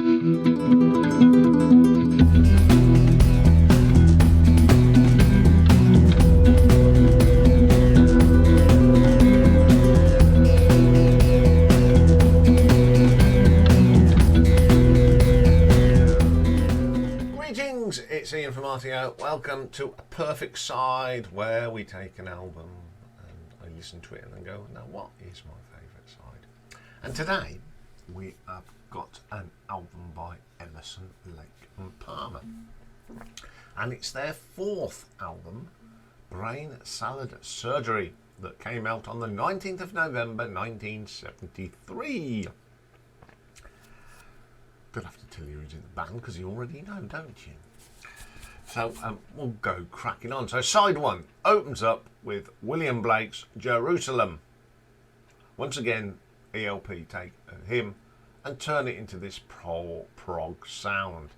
It's Iain from RTO. Welcome to A Perfect Side, where we take an album and I listen to it and then go, now what is my favourite side? And today we have got an album by Emerson, Lake and Palmer, and it's their fourth album, Brain Salad Surgery, that came out on the 19th of November 1973. Don't have to tell you who's in the band because you already know, don't you? So we'll go cracking on. So side one opens up with William Blake's Jerusalem. Once again, ELP take him and turn it into this prog sound.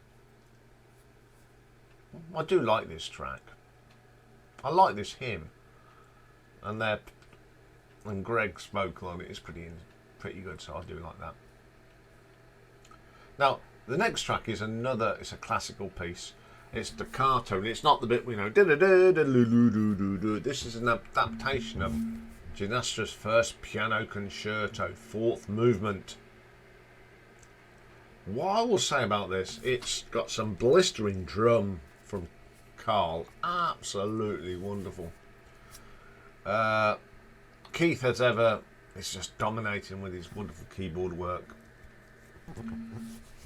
I do like this track. I like this hymn, and Greg's vocal on it is pretty good. So I do like that. Now the next track is it's a classical piece. It's staccato, and it's not the bit we know. This is an adaptation of Ginastra's first piano concerto, fourth movement. What I will say about this, it's got some blistering drum from Carl, absolutely wonderful. Keith, as ever, is just dominating with his wonderful keyboard work.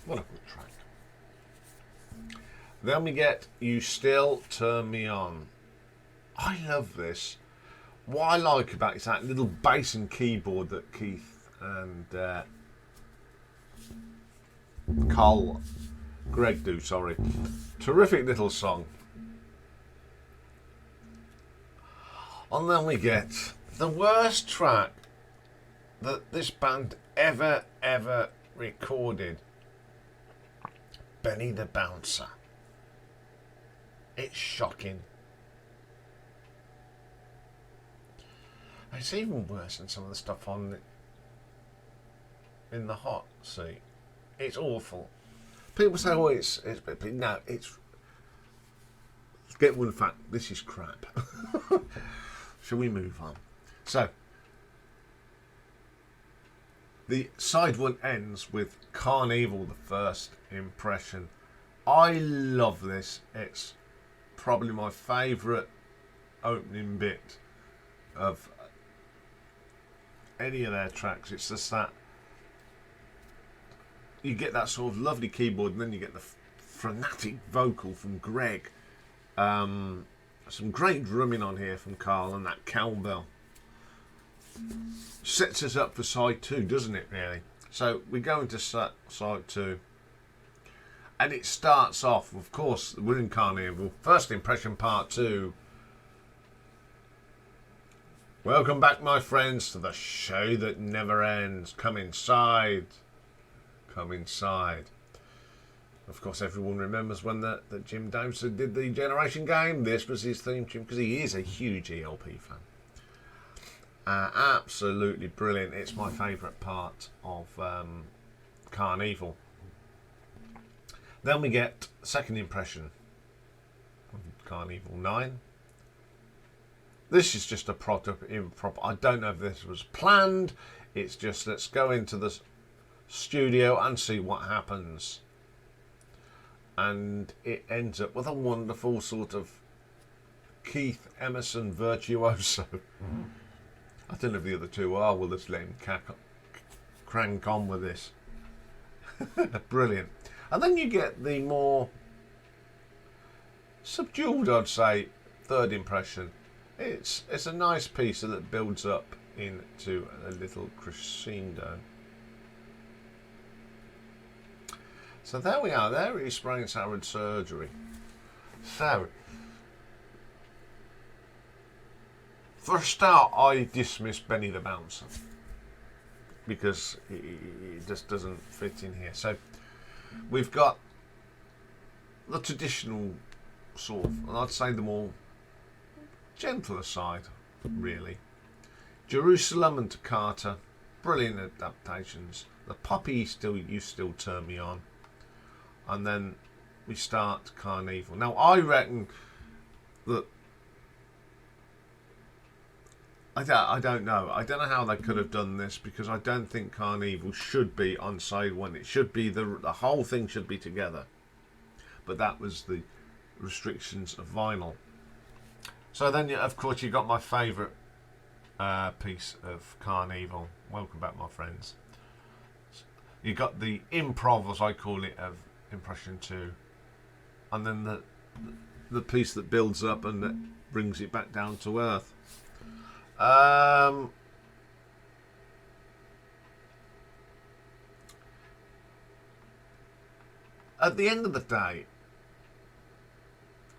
What a good track. Then we get You Still Turn Me On. I love this. What I like about it is that little bass and keyboard that Keith and Greg do, sorry. Terrific little song. And then we get the worst track that this band ever recorded. Benny the Bouncer. It's shocking. It's even worse than some of the stuff on in the hot seat. It's awful. People say, "Oh, it's no, it's." Get one fact. This is crap. Shall we move on? So, the side one ends with Carnival, the first impression. I love this. It's probably my favourite opening bit of any of their tracks. It's just that you get that sort of lovely keyboard, and then you get the frenetic vocal from Greg. Some great drumming on here from Carl, and that cowbell sets us up for side two, doesn't it, really? So we go into side two, and it starts off, of course, we're in Carnival. First impression, part two. Welcome back, my friends, to the show that never ends. Come inside. Come inside. Of course, everyone remembers when that Jim Dowson did the Generation Game. This was his theme tune, because he is a huge ELP fan. Absolutely brilliant. It's my favourite part of Carnival. Then we get second impression of Carnival 9. This is just a improp. I don't know if this was planned. It's just, let's go into the studio and see what happens. And it ends up with a wonderful sort of Keith Emerson virtuoso. I don't know if the other two are. We'll just let him crank on with this. Brilliant. And then you get the more subdued, I'd say, third impression. It's a nice piece that builds up into a little crescendo. So there we are. There is Brain Salad Surgery. So, for a start, I dismiss Benny the Bouncer because he just doesn't fit in here. So we've got the traditional sort of, and I'd say the more gentler side, really. Jerusalem and Toccata, brilliant adaptations. The poppy You Still Turn Me On. and then we start Carnival. Now I reckon that I don't know. I don't know how they could have done this, because I don't think Carnival should be on side one. It should be the whole thing should be together. But that was the restrictions of vinyl. So then, of course, you got my favourite piece of Carnival. Welcome back, my friends. You got the improv, as I call it, of Impression 2, and then the piece that builds up and that brings it back down to earth. At the end of the day,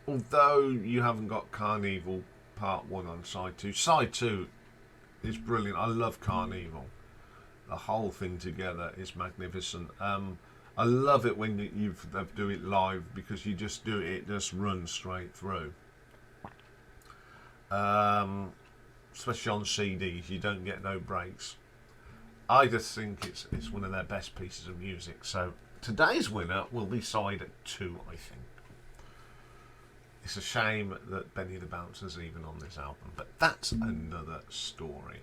although you haven't got Carnival Part 1 on Side 2, Side 2 is brilliant. I love Carnival. The whole thing together is magnificent. I love it when you do it live, because you just do it, it just runs straight through. Especially on CDs, you don't get no breaks. I just think it's one of their best pieces of music. So today's winner will be side 2, I think. It's a shame that Benny the Bouncer's even on this album, but that's another story.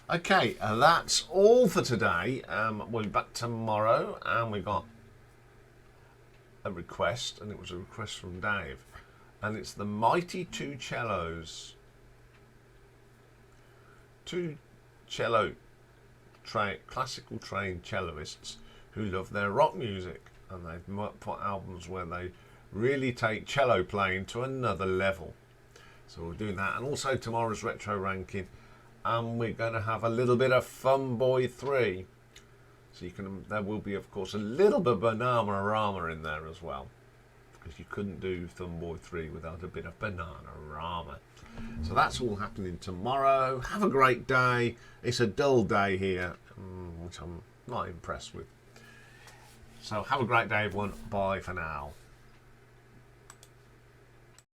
Okay, that's all for today. We'll be back tomorrow, and we got a request, and it was a request from Dave, and it's the Mighty Two Cellos. Two classical trained celloists who love their rock music, and they've put albums where they really take cello playing to another level. So we're doing that, and also tomorrow's retro ranking, and we're going to have a little bit of Fun Boy 3. So there will be, of course, a little bit of Banana-Rama in there as well, because you couldn't do Fun Boy 3 without a bit of Banana-Rama. So that's all happening tomorrow. Have a great day. It's a dull day here, which I'm not impressed with. So have a great day, everyone. Bye for now.